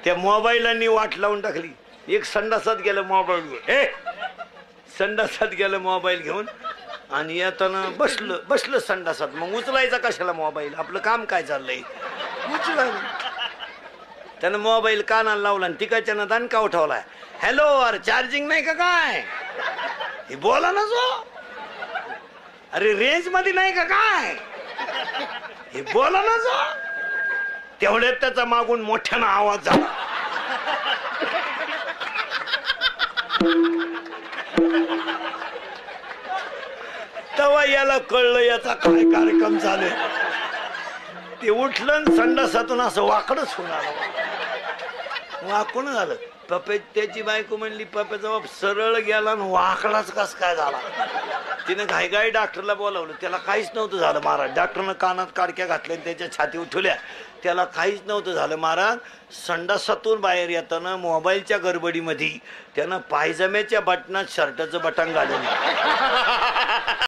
त्या मोबाईलांनी वाट लावून टाकली. एक संडासात गेलं मोबाईल घेऊन, संडासात गेलं मोबाईल घेऊन आणि येताना बसलं संडासात. मग उचलायचा कशाला मोबाईल, आपलं काम काय चाललंय. उचला त्यानं मोबाईल कानाला लावला आणि तिकडच्यानं दणका उठवलाय. हॅलो, अरे चार्जिंग नाही का काय, हे बोला ना जो. अरे रेंज मध्ये नाही का काय, हे बोला ना जो. तेवढ्यात त्याचा मागून मोठ्यानं आवाज झाला. तेव्हा याला कळलं याचा काय कार्यक्रम चालू. ते उठलं संडासातून असं वाकडच होऊन आलं. वाकून झालं. पप्पे त्याची बायको म्हणली पप्प्याचा बाप सरळ गेला आणि वाकडाच कस काय झाला. तिने घाईघाई डॉक्टरला बोलावलं. त्याला काहीच नव्हतं झालं महाराज. डॉक्टरनं कानात काडक्या घातल्या, त्याच्या छाती उठवल्या. त्याला काहीच नव्हतं झालं महाराज. संडासातून बाहेर येताना मोबाईलच्या गडबडीमध्ये त्यानं पायजम्याच्या बटनात शर्टाचं बटन घालून